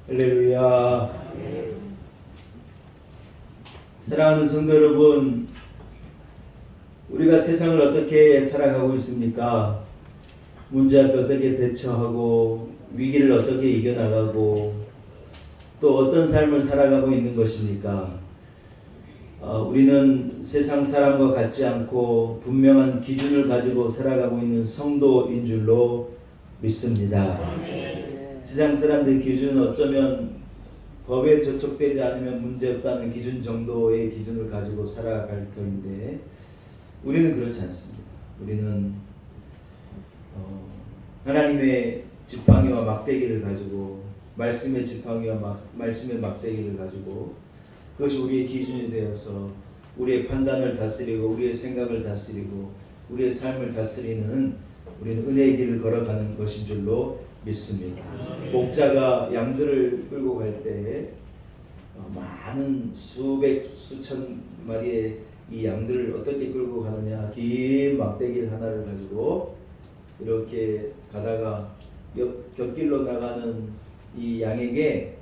할렐루야. 사랑하는 성도 여러분, 우리가 세상을 어떻게 살아가고 있습니까? 문제 앞에 어떻게 대처하고 위기를 어떻게 이겨나가고 또 어떤 삶을 살아가고 있는 것입니까? 우리는 세상 사람과 같지 않고 분명한 기준을 가지고 살아가고 있는 성도인 줄로 믿습니다. 세상 사람들의 기준은 어쩌면 법에 저촉되지 않으면 문제없다는 기준 정도의 기준을 가지고 살아갈 터인데 우리는 그렇지 않습니다. 우리는 하나님의 지팡이와 막대기를 가지고 말씀의 지팡이와 말씀의 막대기를 가지고 그것이 우리의 기준이 되어서 우리의 판단을 다스리고 우리의 생각을 다스리고 우리의 삶을 다스리는 우리는 은혜의 길을 걸어가는 것인 줄로 믿습니다. 목자가 양들을 끌고 갈 때 많은 수백 수천 마리의 이 양들을 어떻게 끌고 가느냐, 긴 막대기 하나를 가지고 이렇게 가다가 곁길로 나가는 이 양에게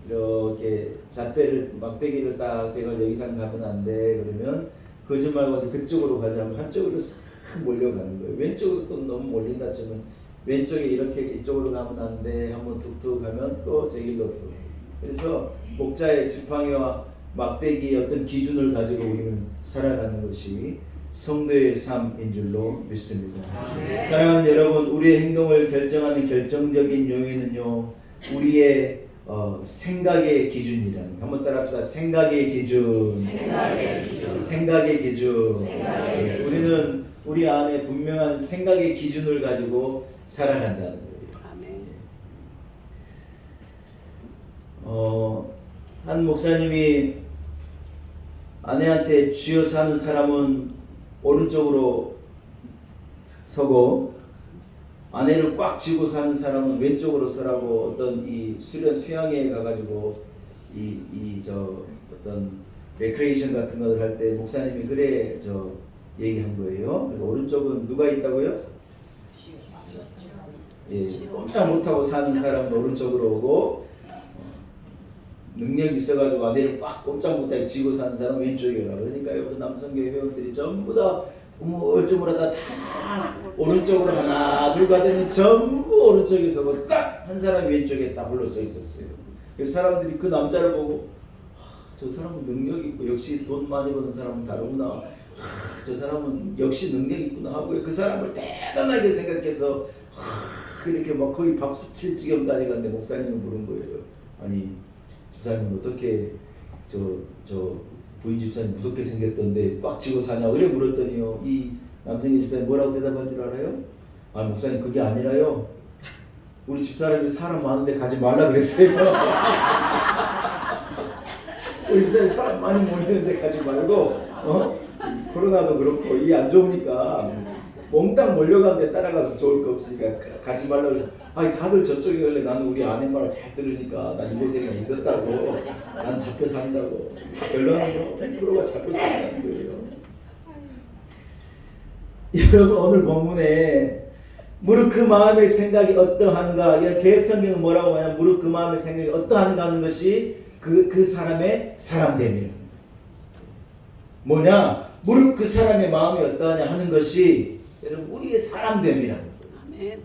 이렇게 잣대를 막대기를 딱 대가 여기서 가면 안 돼. 그러면 거짓말하고 그쪽으로 가자면 한쪽으로 싹 몰려가는 거예요. 왼쪽으로 또 너무 몰린다 치면 왼쪽에 이렇게 이쪽으로 가면 안 돼. 한번 툭툭 가면 또 제 길로 들어오고. 그래서 목자의 지팡이와 막대기의 어떤 기준을 가지고 우리는 살아가는 것이 성도의 삶인 줄로 믿습니다. 사랑하는 여러분, 우리의 행동을 결정하는 결정적인 요인은요, 우리의 생각의 기준이라는, 한번 따라합시다. 생각의 기준. 생각의 기준. 네, 우리는 우리 안에 분명한 생각의 기준을 가지고 살아간다는 거예요. 한 목사님이 아내한테 쥐어 사는 사람은 오른쪽으로 서고 아내를 꽉 쥐고 사는 사람은 왼쪽으로 서라고 어떤 이 수영에 가가지고 어떤 레크레이션 같은 걸 할 때 목사님이 그래 얘기한 거예요. 오른쪽은 누가 있다고요? 예, 꼼짝 못하고 사는 사람은 오른쪽으로 오고 능력이 있어가지고 아내를 꽉 꼼짝 못하게 쥐고 사는 사람은 왼쪽에 오라. 그러니까요, 그 남성교회 회원들이 전부 다 우물쭈물하다 다 오른쪽으로 하나 둘 가더니 전부 오른쪽에 서고 딱 한 사람이 왼쪽에 딱 홀로 서 있었어요. 그래서 사람들이 그 남자를 보고 저 사람은 능력이 있고 역시 돈 많이 버는 사람은 다르구나. 저 사람은 역시 능력이 있구나 하고 그 사람을 대단하게 생각해서 이렇게 막 거의 박수 칠 지경까지 갔는데 목사님은 물은 거예요. 아니 집사님은 어떻게 저 부인 집사님 무섭게 생겼던데 꽉 쥐고 사냐? 그래 물었더니요, 이 남성의 집사님 뭐라고 대답한 줄 알아요? 아 목사님 그게 아니라요, 우리 집사람이 사람 많은데 가지 말라 그랬어요. 우리 집사람이 사람 많이 모이는데 가지 말고 코로나도 그렇고 이 안 좋으니까 몽땅 몰려가는데 따라가서 좋을 거 없으니까 가지 말라 그래서 아니 다들 저쪽에 갈래. 나는 우리 아내 말을 잘 들으니까 난 이곳에 있었다고. 난 잡혀 산다고. 결론은 100%가 잡혀 산다는 거예요. 여러분 오늘 본문에 무릇 그 마음의 생각이 어떠하는가, 개혁성경은 뭐라고 하냐, 무릇 그 마음의 생각이 어떠하는가 하는 것이 그 사람의 사람됨이에요. 뭐냐, 무릇 그 사람의 마음이 어떠하냐 하는 것이 여러분 우리의 사람됨이라는 거예요.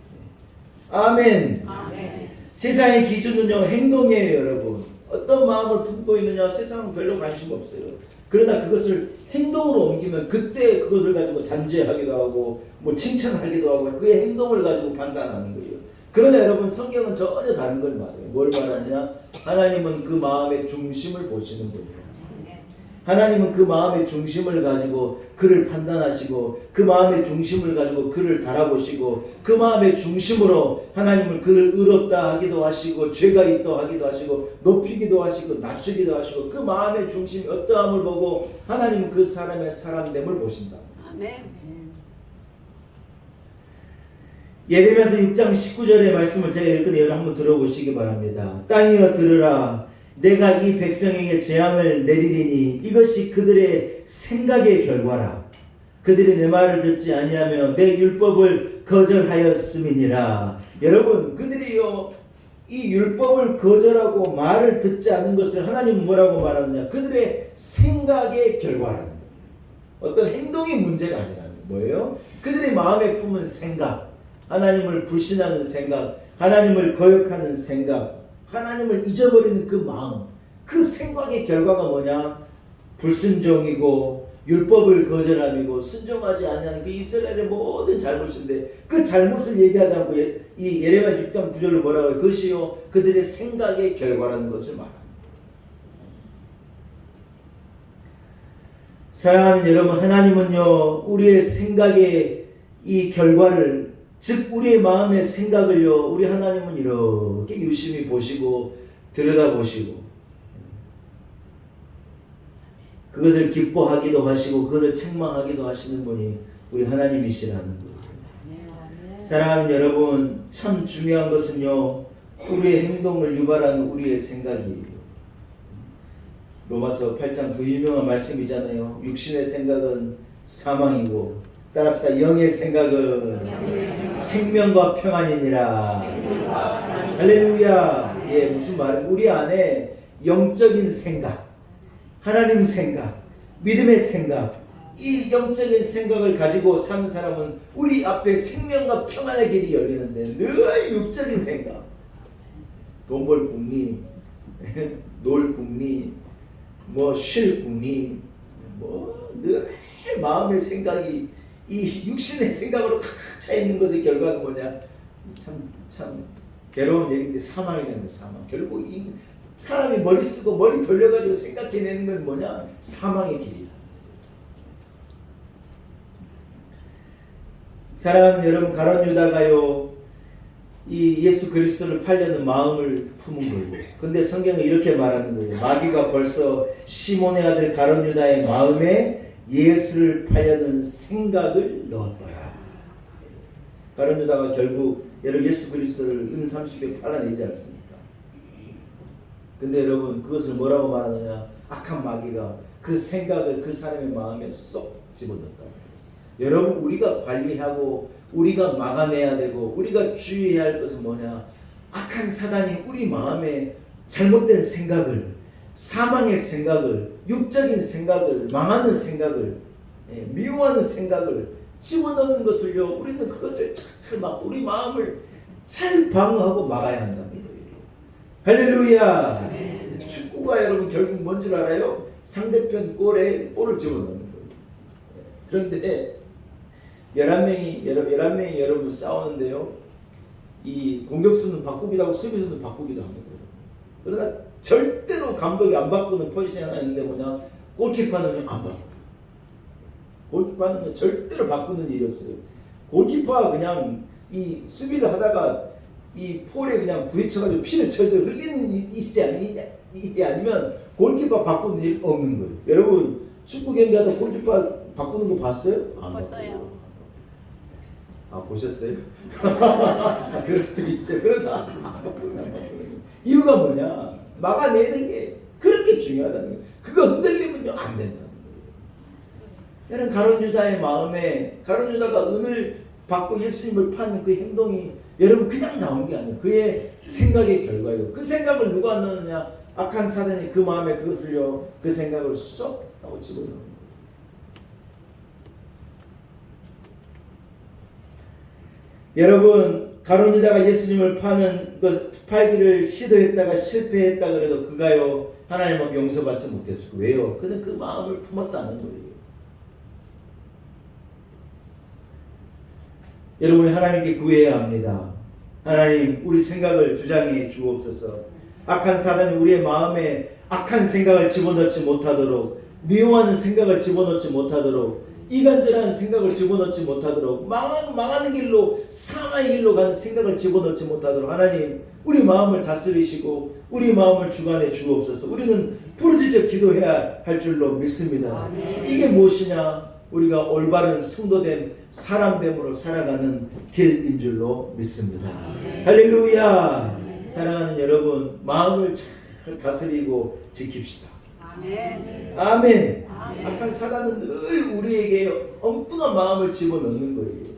아멘. 아멘. 세상의 기준은요 행동이에요. 여러분 어떤 마음을 품고 있느냐 세상은 별로 관심 없어요. 그러나 그것을 행동으로 옮기면 그때 그것을 가지고 단죄하기도 하고 뭐 칭찬하기도 하고 그의 행동을 가지고 판단하는 거예요. 그러나 여러분 성경은 전혀 다른 걸 말해요. 뭘 말하느냐, 하나님은 그 마음의 중심을 보시는 거예요. 하나님은 그 마음의 중심을 가지고 그를 판단하시고 그 마음의 중심을 가지고 그를 바라보시고 그 마음의 중심으로 하나님은 그를 의롭다 하기도 하시고 죄가 있다 하기도 하시고 높이기도 하시고 낮추기도 하시고 그 마음의 중심이 어떠함을 보고 하나님은 그 사람의 사람됨을 보신다. 아멘. 예레미야서 6장 19절의 말씀을 제가 읽거든요. 여러분 한번 들어보시기 바랍니다. 땅이여 들으라. 내가 이 백성에게 재앙을 내리리니 이것이 그들의 생각의 결과라. 그들이 내 말을 듣지 아니하며 내 율법을 거절하였음이니라. 여러분 그들이요 이 율법을 거절하고 말을 듣지 않는 것을 하나님은 뭐라고 말하느냐? 그들의 생각의 결과라는 거예요. 어떤 행동이 문제가 아니라는 거예요. 뭐예요? 그들의 마음에 품은 생각, 하나님을 불신하는 생각, 하나님을 거역하는 생각, 하나님을 잊어버리는 그 마음, 그 생각의 결과가 뭐냐? 불순종이고 율법을 거절함이고 순종하지 않냐는 그 이스라엘의 모든 잘못인데, 그 잘못을 얘기하지 않고 이 예레미야 6장 9절로 뭐라고 해요? 그것이요 그들의 생각의 결과라는 것을 말합니다. 사랑하는 여러분, 하나님은요 우리의 생각의 이 결과를, 즉 우리의 마음의 생각을요 우리 하나님은 이렇게 유심히 보시고 들여다보시고 그것을 기뻐하기도 하시고 그것을 책망하기도 하시는 분이 우리 하나님이시라는 거예요. 사랑하는 여러분, 참 중요한 것은요 우리의 행동을 유발하는 우리의 생각이에요. 로마서 8장 그 유명한 말씀이잖아요. 육신의 생각은 사망이고, 따라합시다. 영의 생각은 생명과 평안이니라. 할렐루야. 예, 무슨 말이에요? 우리 안에 영적인 생각, 하나님 생각, 믿음의 생각, 이 영적인 생각을 가지고 사는 사람은 우리 앞에 생명과 평안의 길이 열리는데, 늘 육적인 생각, 돈 벌 궁리, 놀 궁리, 뭐 쉴 궁리, 뭐 늘 마음의 생각이 이 육신의 생각으로 가득 차 있는 것의 결과는 뭐냐? 참 괴로운 얘기인데 사망이라는 거예요. 사망. 결국 이 사람이 머리 쓰고 머리 돌려가지고 생각해내는 건 뭐냐? 사망의 길이다. 사랑하는 여러분, 가룟 유다가요 이 예수 그리스도를 팔려는 마음을 품은 거예요. 근데 성경은 이렇게 말하는 거예요. 마귀가 벌써 시몬의 아들 가룟 유다의 마음에 예수를 팔려는 생각을 넣었더라. 가룟 유다가 결국 여러분 예수 그리스도를 은 30에 팔아내지 않습니까? 근데 여러분 그것을 뭐라고 말하느냐? 악한 마귀가 그 생각을 그 사람의 마음에 쏙 집어넣었다. 여러분, 우리가 관리하고 우리가 막아내야 되고 우리가 주의해야 할 것은 뭐냐? 악한 사단이 우리 마음에 잘못된 생각을, 사망의 생각을, 육적인 생각을, 망하는 생각을, 미워하는 생각을 집어넣는 것을요, 우리는 그것을 잘 막 우리 마음을 잘 방어하고 막아야 한다는 거예요. 할렐루야. 네. 축구가 여러분 결국 뭔 줄 알아요? 상대편 골에 볼을 집어넣는 거예요. 그런데 11명이 여러분 싸우는데요, 이 공격수는 바꾸기도 하고 수비수는 바꾸기도 합니다. 그러나 절대로 감독이 안 바꾸는 포지션이 하나 있는데 뭐냐? 골키퍼는 안 바꿔요. 골키퍼는 절대로 바꾸는 일이 없어요. 골키퍼가 그냥 이 수비를 하다가 이 폴에 그냥 부딪혀가지고 피를 철저 흘리는 일이 아니면 골키퍼 바꾸는 일 없는 거예요. 여러분 축구 경기하다 골키퍼 바꾸는 거 봤어요? 안 봤어요. 아, 보셨어요? 그럴 수도 있죠. 그러나 이유가 뭐냐? 막아내는 게 그렇게 중요하다는 거예요. 그거 흔들리면요 안 된다는 거예요. 여러분 가룟 유다의 마음에, 가룟 유다가 은을 받고 예수님을 파는 그 행동이 여러분 그냥 나온 게 아니에요. 그의 생각의 결과예요. 그 생각을 누가 넣느냐? 악한 사단이 그 마음에 그것을요, 그 생각을 쏙 하고 집어넣는 거예요. 여러분, 가룟 유다가 예수님을 팔기를 시도했다가 실패했다 그래도 그가요 하나님 앞에 용서받지 못했을 거예요. 왜요? 그는 그 마음을 품었다는 거예요. 여러분이 하나님께 구해야 합니다. 하나님, 우리 생각을 주장해 주옵소서. 악한 사단이 우리의 마음에 악한 생각을 집어넣지 못하도록, 미워하는 생각을 집어넣지 못하도록, 이간질하는 생각을 집어넣지 못하도록, 망하는 길로, 사망의 길로 가는 생각을 집어넣지 못하도록 하나님, 우리 마음을 다스리시고 우리 마음을 주관해 주옵소서. 우리는 부르짖어 기도해야 할 줄로 믿습니다. 아멘. 이게 무엇이냐? 우리가 올바른 성도됨, 사람됨으로 살아가는 길인 줄로 믿습니다. 아멘. 할렐루야. 아멘. 사랑하는 여러분, 마음을 잘 다스리고 지킵시다. 아멘. 아멘. 아멘. 악한 사단은 늘 우리에게 엉뚱한 마음을 집어넣는 거예요.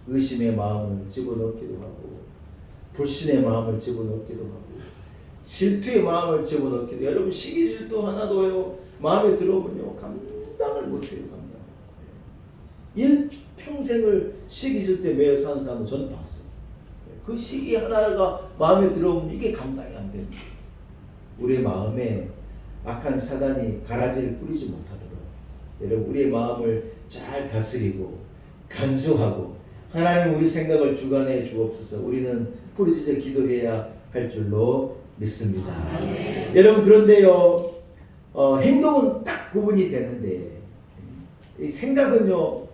의심의 마음을 집어넣기도 하고, 불신의 마음을 집어넣기도 하고 질투의 마음을 집어넣기도. 여러분 시기 질투 하나도요 마음에 들어오면요 감당을 못해요. 감당. 일평생을 시기 질투에 매여 사는 사람은 저는 봤어요. 그 시기 하나가 마음에 들어오면 이게 감당이 안 됩니다. 우리의 마음에 악한 사단이 가라지를 뿌리지 못하도록 여러분 우리의 마음을 잘 다스리고 간수하고 하나님 우리 생각을 주관해 주옵소서. 우리는 부르짖어 기도해야 할 줄로 믿습니다. 여러분 그런데요 행동은 딱 구분이 되는데 이 생각은요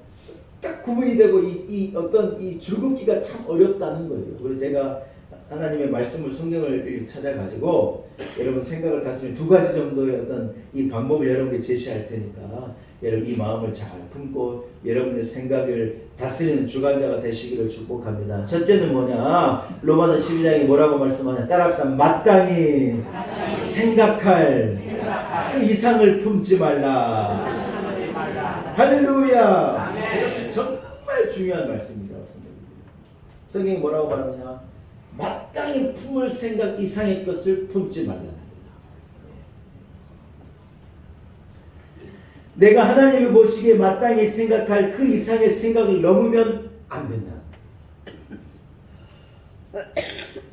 딱 구분이 되고 이 어떤 이 줄긋기가 참 어렵다는 거예요. 그래서 제가 하나님의 말씀을 성경을 찾아가지고 여러분 생각을 다스리는 두 가지 정도의 어떤 이 방법을 여러분께 제시할 테니까 여러분 이 마음을 잘 품고 여러분의 생각을 다스리는 주관자가 되시기를 축복합니다. 첫째는 뭐냐? 로마서 12장이 뭐라고 말씀하냐? 따라합시다. 마땅히 생각할 그 이상을 품지 말라. 할렐루야. 정말 중요한 말씀입니다. 성경이 뭐라고 말하느냐? 마땅히 품을 생각 이상의 것을 품지 말라. 내가 하나님이 보시기에 마땅히 생각할 그 이상의 생각을 넘으면 안 된다.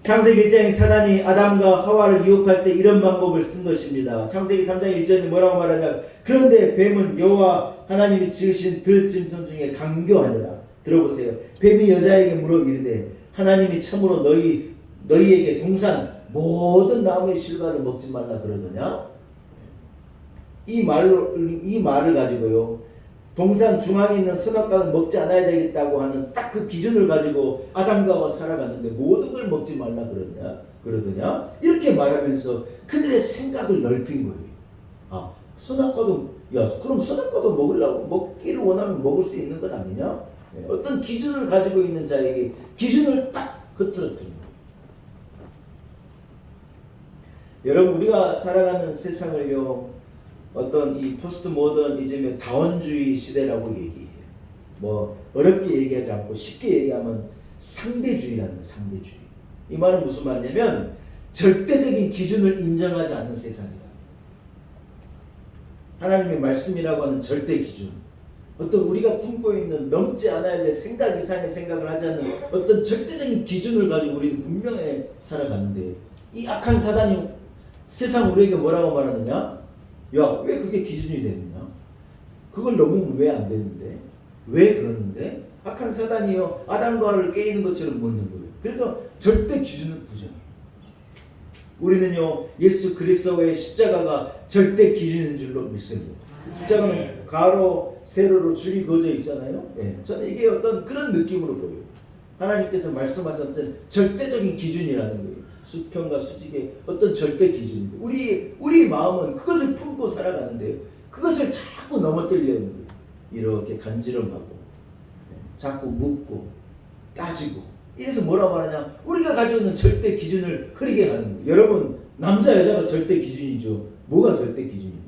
창세기 1장에 사단이 아담과 하와를 유혹할 때 이런 방법을 쓴 것입니다. 창세기 3장 1절에 뭐라고 말하냐? 그런데 뱀은 여호와 하나님이 지으신 들짐승 중에 강교하니라. 들어보세요. 뱀이 여자에게 물어 이르되 하나님이 참으로 너희에게 동산 모든 나무의 실과를 먹지 말라 그러더냐? 이 말을 가지고요 동산 중앙에 있는 선악과는 먹지 않아야 되겠다고 하는 딱 그 기준을 가지고 아담과 하와 살아갔는데 모든 걸 먹지 말라 그러더냐? 이렇게 말하면서 그들의 생각을 넓힌 거예요. 아, 선악과도 그럼 선악과도 먹기를 원하면 먹을 수 있는 것 아니냐? 어떤 기준을 가지고 있는 자에게 기준을 딱 흐트러뜨린 거예요. 여러분 우리가 살아가는 세상을요 어떤 이 포스트 모더니즘의 다원주의 시대라고 얘기해요. 뭐 어렵게 얘기하지 않고 쉽게 얘기하면 상대주의라는 거예요. 상대주의. 이 말은 무슨 말이냐면 절대적인 기준을 인정하지 않는 세상이다. 하나님의 말씀이라고 하는 절대 기준, 어떤 우리가 품고 있는 넘지 않아야 될 생각 이상의 생각을 하지 않는 어떤 절대적인 기준을 가지고 우리는 분명히 살아가는데 이 악한 사단이 세상 우리에게 뭐라고 말하느냐? 야, 왜 그게 기준이 되느냐? 그걸 넘으면 왜 안 되는데? 왜 그러는데? 악한 사단이요 아담과 하와를 깨이는 것처럼 묻는 거예요. 그래서 절대 기준을 부정해요. 우리는요 예수 그리스도의 십자가가 절대 기준인 줄로 믿습니다. 십자가는 가로 세로로 줄이 그어져 있잖아요. 저는 이게 어떤 그런 느낌으로 보여요. 하나님께서 말씀하셨던 절대적인 기준이라는 거예요. 수평과 수직의 어떤 절대 기준인데 우리 마음은 그것을 품고 살아가는데요. 그것을 자꾸 넘어뜨리려는 거예요. 이렇게 간지럼하고 자꾸 묻고 따지고 이래서 뭐라고 말하냐? 우리가 가지고 있는 절대 기준을 흐리게 하는 거예요. 여러분 남자 여자가 절대 기준이죠. 뭐가 절대 기준입니까?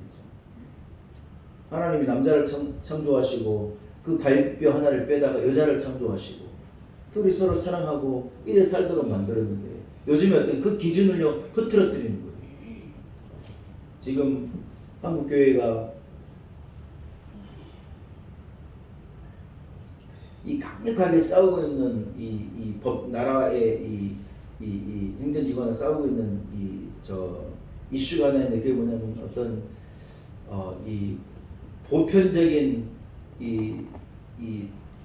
하나님이 남자를 창조하시고 그 갈비뼈 하나를 빼다가 여자를 창조하시고 둘이 서로 사랑하고 이래 살도록 만들었는데 요즘에 어떤 그 기준을요 흐트러뜨리는 거예요. 지금 한국 교회가 이 강력하게 싸우고 있는 이 법 나라의 이 행정기관을 싸우고 있는 이슈가 하나 있는데 그게 뭐냐면 어떤 이 보편적인 이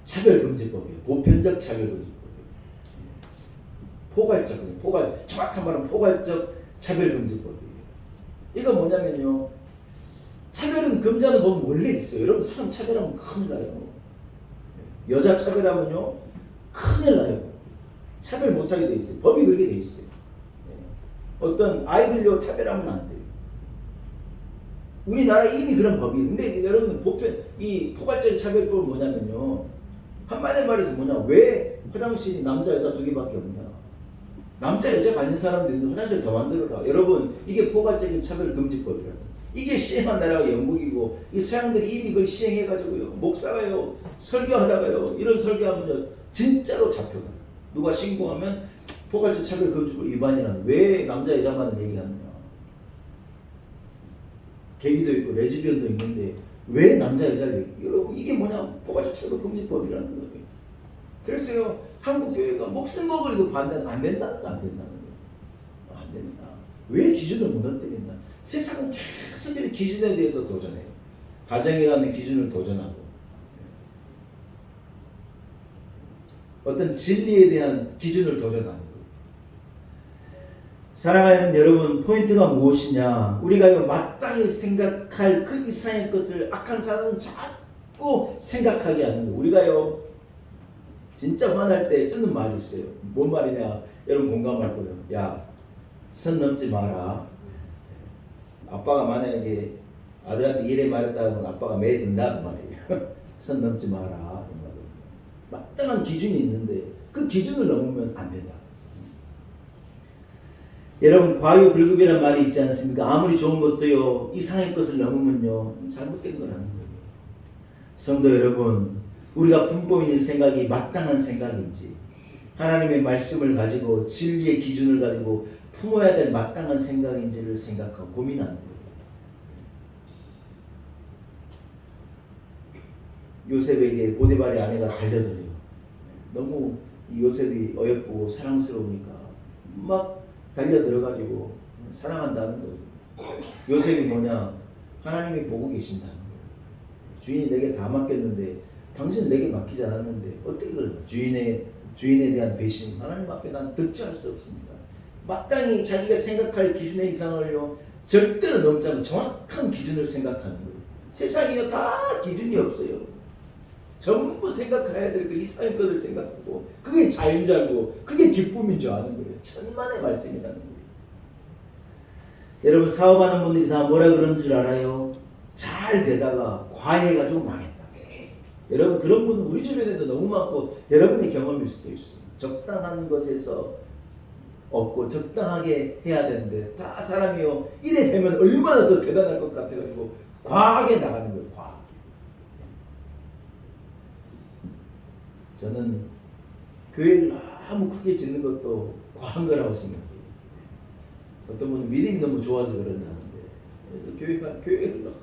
차별금지법이에요. 보편적 차별금지법이에요. 정확한 말은 포괄적 차별금지법이에요. 이거 뭐냐면요. 차별은 금지하는 법은 원래 있어요. 여러분 사람 차별하면 큰일 나요. 여자 차별하면요 큰일 나요. 차별 못하게 돼 있어요. 법이 그렇게 돼 있어요. 어떤 아이들요 차별하면 안 돼요. 우리나라 이미 그런 법이 있는데 여러분 이 포괄적 차별법은 뭐냐면요 한마디로 말해서 뭐냐 왜 화장실이 남자 여자 두 개밖에 없냐 남자 여자가 아닌 사람들이 화장실 더 만들어라. 여러분 이게 포괄적인 차별금지법이라고. 이게 시행한 나라가 영국이고 이 서양들이 이미 그걸 시행해가지고요 목사가요 설교하다가요 이런 설교하면요 진짜로 잡혀가요. 누가 신고하면 포괄적 차별금지법 위반이라는 왜 남자 여자만 얘기하느냐. 게이도 있고 레즈비언도 있는데 왜 남자 여자를 얘기해요? 여러분 이게 뭐냐? 포괄적 차별금지법이라는 거예요. 그래서요 한국 교회가 목숨 걸고 반대는 안 된다는 거 안 된다는 거예요. 안 된다. 왜 기준을 무너뜨린다? 세상은 계속 기준에 대해서 도전해요. 가정이라는 기준을 도전하고 어떤 진리에 대한 기준을 도전하는 거예요. 사랑하는 여러분, 포인트가 무엇이냐? 우리가 마땅히 생각할 그 이상의 것을 악한 사람은 자꾸 생각하게 하는 거예요. 우리가요 진짜 화날 때 쓰는 말이 있어요. 뭔 말이냐? 여러분 공감할 거예요. 야, 선 넘지 마라. 아빠가 만약에 아들한테 이래 말했다 하면 아빠가 매든다 그 말이에요. 선 넘지 마라. 마땅한 기준이 있는데 그 기준을 넘으면 안 된다. 여러분 과유불급이라는 말이 있지 않습니까? 아무리 좋은 것도요 이상의 것을 넘으면요 잘못된 거라는 거예요. 성도 여러분, 우리가 품고 있는 생각이 마땅한 생각인지 하나님의 말씀을 가지고 진리의 기준을 가지고 품어야 될 마땅한 생각인지를 생각하고 고민하는 거예요. 요셉에게 보디발의 아내가 달려들어요. 너무 요셉이 어여쁘고 사랑스러우니까 막 달려들어가지고 사랑한다는 거예요. 요셉이 뭐냐? 하나님이 보고 계신다는 거예요. 주인이 내게 다 맡겼는데 당신 내게 맡기지 않았는데 어떻게 그래? 주인에 대한 배신 하나님 앞에 난 득지할 수 없습니다. 마땅히 자기가 생각할 기준의 이상을요 절대로 넘지 않고 정확한 기준을 생각하는 거예요. 세상이요 다 기준이 없어요. 전부 생각해야 될 그 이상의 것을 생각하고 그게 자유인 줄 알고 그게 기쁨인 줄 아는 거예요. 천만의 말씀이라는 거예요. 여러분 사업하는 분들이 다 뭐라 그러는 줄 알아요? 잘 되다가 과해가지고 망했다. 여러분 그런 분은 우리 주변에도 너무 많고 여러분의 경험일 수도 있어요. 적당한 것에서 없고 적당하게 해야 되는데 다 사람이요 이래 되면 얼마나 더 대단할 것 같아가지고 과하게 나가는 거예요. 과하게. 저는 교회를 너무 크게 짓는 것도 과한 거라고 생각해요. 어떤 분은 믿음이 너무 좋아서 그런다는데 교회를 너무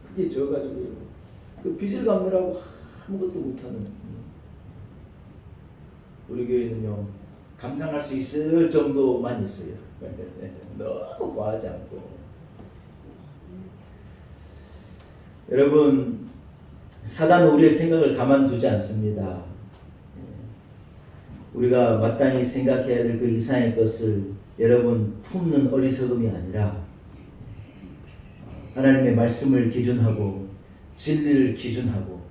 크게 지어가지고 그 빚을 갚느라고 아무것도 못하는 우리 교회는요 감당할 수 있을 정도만 있어요. 너무 과하지 않고. 여러분 사단은 우리의 생각을 가만두지 않습니다. 우리가 마땅히 생각해야 될 그 이상의 것을 여러분 품는 어리석음이 아니라 하나님의 말씀을 기준하고 진리를 기준하고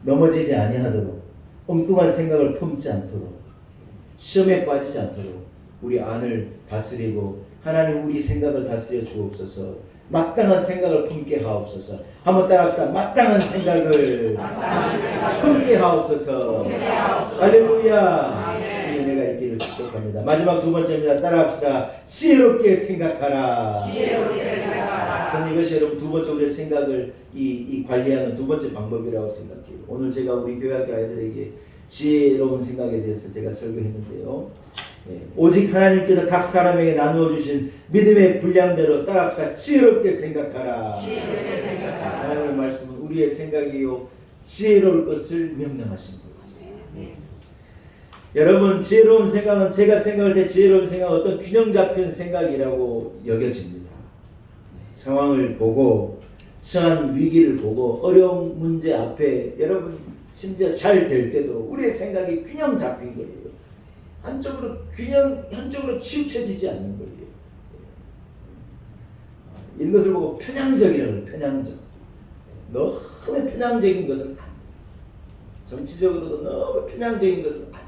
넘어지지 아니하도록 엉뚱한 생각을 품지 않도록 시험에 빠지지 않도록 우리 안을 다스리고 하나님 우리 생각을 다스려 주옵소서. 마땅한 생각을 품게 하옵소서. 한번 따라합시다. 마땅한 생각을 품게 하옵소서. 할렐루야. 이 은혜가 있기를 축복합니다. 마지막 두 번째입니다. 따라합시다. 지혜롭게 생각하라. 저는 이것이 여러분 두 번째 우리의 생각을 이 관리하는 두 번째 방법이라고 생각해요. 오늘 제가 우리 교회학교 아이들에게 지혜로운 생각에 대해서 제가 설교했는데요. 오직 하나님께서 각 사람에게 나누어 주신 믿음의 분량대로 따라합시다. 지혜롭게 생각하라. 하나님의 말씀은 우리의 생각이요 지혜로울 것을 명령하신 거예요. 여러분 지혜로운 생각은 제가 생각할 때 지혜로운 생각은 어떤 균형 잡힌 생각이라고 여겨집니다. 상황을 보고 처한 위기를 보고 어려운 문제 앞에 여러분 심지어 잘 될 때도 우리의 생각이 균형 잡힌 거예요. 한쪽으로 치우쳐지지 않는 거예요. 이런 것을 보고 편향적이라고 해요. 편향적. 너무 편향적인 것은 안 돼. 정치적으로도 너무 편향적인 것은 안 돼.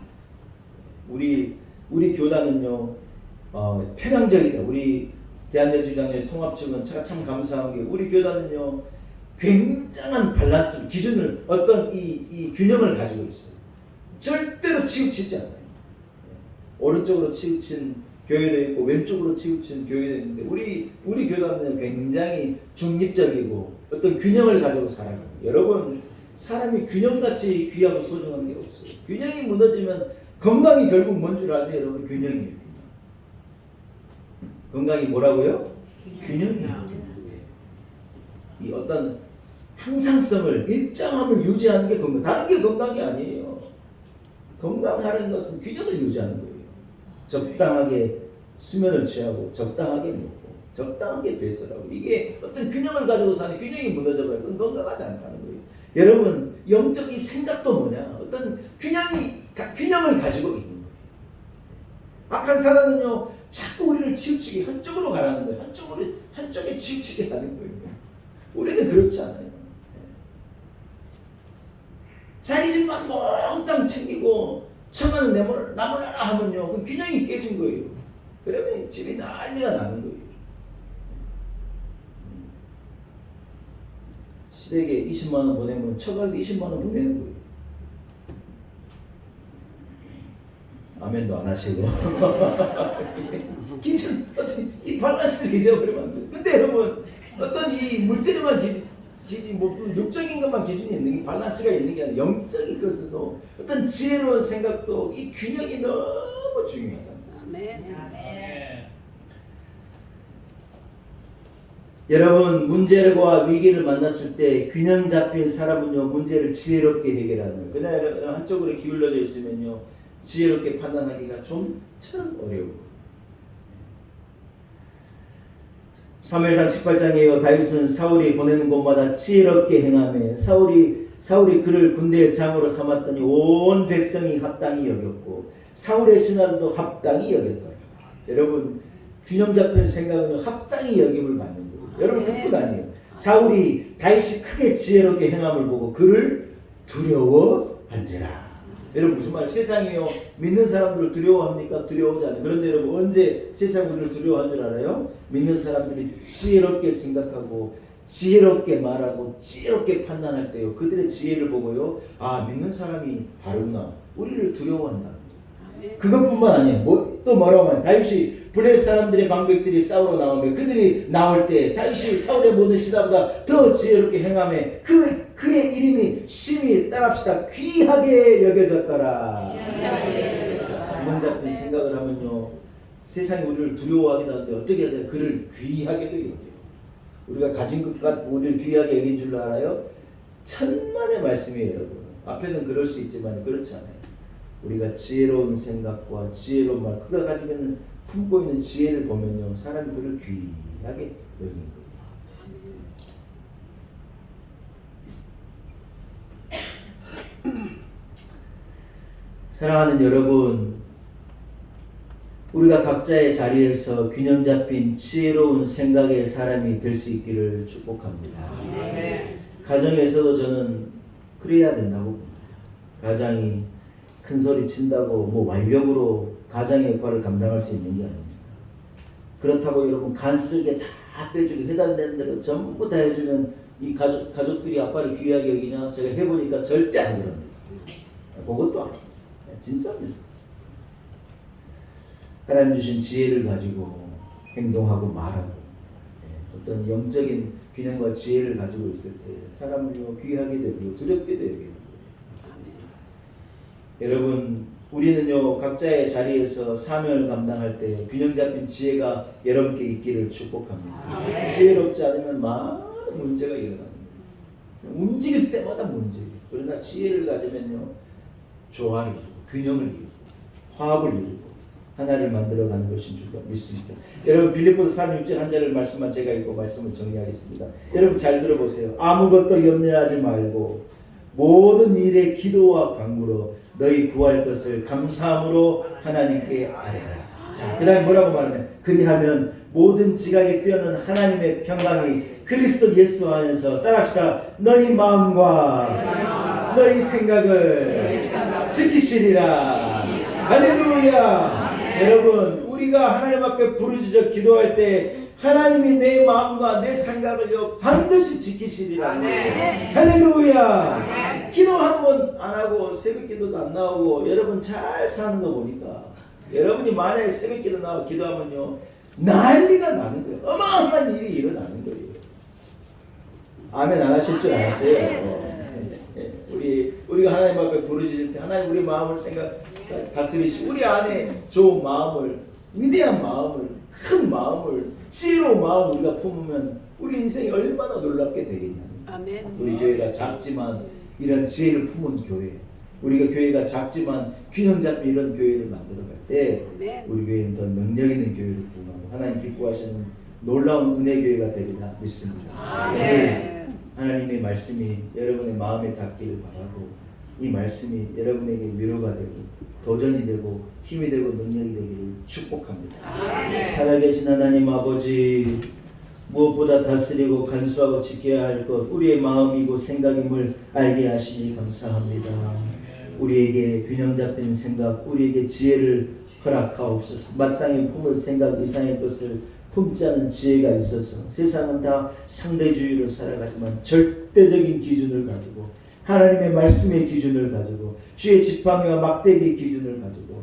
우리 교단은요 편향적이죠. 우리 대한예수장로회 통합측은 제가 참 감사한 게 우리 교단은요 굉장한 밸런스 기준을 어떤 이 균형을 가지고 있어요. 절대로 치우치지 않아요. 오른쪽으로 치우친 교회도 있고 왼쪽으로 치우친 교회도 있는데 우리 교단은 굉장히 중립적이고 어떤 균형을 가지고 살아가요. 여러분 사람이 균형같이 귀하고 소중한 게 없어요. 균형이 무너지면 건강이 결국 뭔 줄 아세요, 여러분? 균형이에요. 균형. 건강이 뭐라고요? 균형이에요. 이 어떤 항상성을, 일정함을 유지하는 게 건강. 다른 게 건강이 아니에요. 건강하는 것은 균형을 유지하는 거예요. 적당하게 수면을 취하고, 적당하게 먹고, 적당하게 배설하고. 이게 어떤 균형을 가지고 사는, 균형이 무너져버려요. 그건 건강하지 않다는 거예요. 여러분, 영적 이 생각도 뭐냐? 어떤 균형을 가지고 있는 거예요. 악한 사단은요, 자꾸 우리를 치우치게 한쪽으로 가라는 거예요. 한쪽에 치우치게 하는 거예요. 우리는 그렇지 않아요. 자기 집만 몽땅 챙기고 청하는 나몰라라 하면요, 그 균형이 깨진 거예요. 그러면 집이 난리가 나는 거예요. 시댁에 20만 원 보내면 처가에도 20만 원 보내는 거예요. 아멘도 안 하시고. 기준, 이 밸런스를 잊어버리면 안 돼요. 근데 여러분, 어떤 이 물질에만 육적인 것만 기준이 있는 게, 밸런스가 있는 게 아니라 영적인 것에도 어떤 지혜로운 생각도, 이 균형이 너무 중요하다. 아멘. 여러분, 문제와 위기를 만났을 때 균형 잡힌 사람은요, 문제를 지혜롭게 해결하는. 그러나 한쪽으로 기울어져 있으면요, 지혜롭게 판단하기가 좀 어려워. 사무엘상 18장에요. 다윗은 사울이 보내는 곳마다 지혜롭게 행하며 사울이 그를 군대의 장으로 삼았더니 온 백성이 합당히 여겼고 사울의 신하들도 합당히 여겼더라. 여러분, 균형 잡힌 생각은 합당히 여김을 받는 거예요. 여러분, 그뿐 아니에요. 사울이 다윗이 크게 지혜롭게 행함을 보고 그를 두려워한지라. 여러분, 무슨 말? 세상이요, 믿는 사람들을 두려워합니까? 두려워하지 않아요. 그런데 여러분, 언제 세상이 우리를 두려워한 줄 알아요? 믿는 사람들이 지혜롭게 생각하고 지혜롭게 말하고 지혜롭게 판단할 때요, 그들의 지혜를 보고요, 아, 믿는 사람이 바르구나, 우리를 두려워한다. 그것뿐만 아니에요. 또 뭐라고 하면, 다윗이 블레셋 사람들의 방백들이 싸우러 나오며 그들이 나올 때 다윗이 사울의 모든 신하보다 더 지혜롭게 행하며 그의 이름이 심히 따라합시다 귀하게 여겨졌더라. 균형 잡힌 생각을 하면요, 세상이 우리를 두려워하기도 하는데 어떻게 해야 돼요? 그를 귀하게도 여겨요. 우리가 가진 것 같고 우리를 귀하게 여긴 줄 알아요? 천만의 말씀이에요, 여러분. 앞에는 그럴 수 있지만 그렇지 않아요. 우리가 지혜로운 생각과 지혜로운 말, 그가 가지고 있는, 품고 있는 지혜를 보면요, 사람이 그를 귀하게 여긴 거예요. 사랑하는 여러분, 우리가 각자의 자리에서 균형 잡힌 지혜로운 생각의 사람이 될 수 있기를 축복합니다. 가정에서도 저는 그래야 된다고 봅니다. 가장이 큰 소리 친다고 뭐 완력으로 가장의 역할을 감당할 수 있는 게 아닙니다. 그렇다고 여러분, 간쓸게 다 빼주고 해당되는 대로 전부 다 해주면 이 가족들이 아빠를 귀하게 여기냐? 제가 해보니까 절대 안 그럽니다. 그것도 아닙니다. 진짜입니다. 하나님 주신 지혜를 가지고 행동하고 말하고, 어떤 영적인 균형과 지혜를 가지고 있을 때 사람을 귀하게도 여기고 두렵게도 여기는 거예요. 여러분, 우리는요, 각자의 자리에서 사명을 감당할 때 균형 잡힌 지혜가 여러분께 있기를 축복합니다. 지혜롭지 않으면 많은 문제가 일어납니다. 움직일 때마다 문제예요. 그러나 지혜를 가지면요, 조화를 이루고 균형을 이루고 화합을 이루고 하나를 만들어가는 것인 줄 믿습니다. 여러분, 빌립보서 4장 6절 한 절을 말씀만 제가 읽고 말씀을 정리하겠습니다. 여러분, 잘 들어보세요. 아무것도 염려하지 말고 모든 일에 기도와 간구로 너희 구할 것을 감사함으로 하나님께 아뢰라. 자, 그 다음에 뭐라고 말하면, 그리하면 모든 지각에 뛰어난 하나님의 평강이 그리스도 예수 안에서, 따라합시다, 너희 마음과 너희 생각을 지키시리라. 할렐루야. 여러분, 우리가 하나님 앞에 부르짖어 기도할 때 하나님이 내 마음과 내 생각을요 반드시 지키시리라는 거예요. 할렐루야. 기도 한 번 안 하고 새벽 기도도 안 나오고 여러분 잘 사는 거 보니까, 여러분이 만약에 새벽 기도 나와 기도하면요 난리가 나는 거예요. 어마어마한 일이 일어나는 거예요. 아멘 안 하실 줄 알았어요. 우리가 하나님 앞에 부르짖을 때 하나님 우리 마음을 다스리시고 우리 안에 좋은 마음을, 위대한 마음을, 큰 마음을, 지혜로운 마음을 우리가 품으면 우리 인생이 얼마나 놀랍게 되겠냐. 아멘. 우리 교회가 작지만 이런 지혜를 품은 교회, 우리가 교회가 작지만 균형 잡힌 이런 교회를 만들어갈 때 우리 교회는 더 능력 있는 교회를 구하고 하나님 기뻐하시는 놀라운 은혜 교회가 되리라 믿습니다. 아멘. 하나님의 말씀이 여러분의 마음에 닿기를 바라고 이 말씀이 여러분에게 위로가 되고 도전이 되고 힘이 되고 능력이 되기를 축복합니다. 아멘. 살아계신 하나님 아버지, 무엇보다 다스리고 간수하고 지켜야 할 것 우리의 마음이고 생각임을 알게 하시니 감사합니다. 우리에게 균형 잡힌 생각, 우리에게 지혜를 허락하옵소서. 마땅히 품을 생각 이상의 것을 품지 않은 지혜가 있어서 세상은 다 상대주의로 살아가지만 절대적인 기준을 가지고 하나님의 말씀의 기준을 가지고 주의 지팡이와 막대기의 기준을 가지고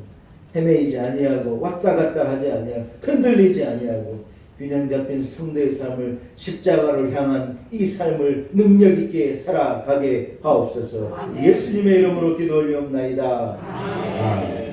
헤매이지 아니하고 왔다 갔다 하지 아니하고 흔들리지 아니하고 균형 잡힌 성도의 삶을 십자가로 향한 이 삶을 능력 있게 살아가게 하옵소서. 예수님의 이름으로 기도 올리옵나이다. 아멘.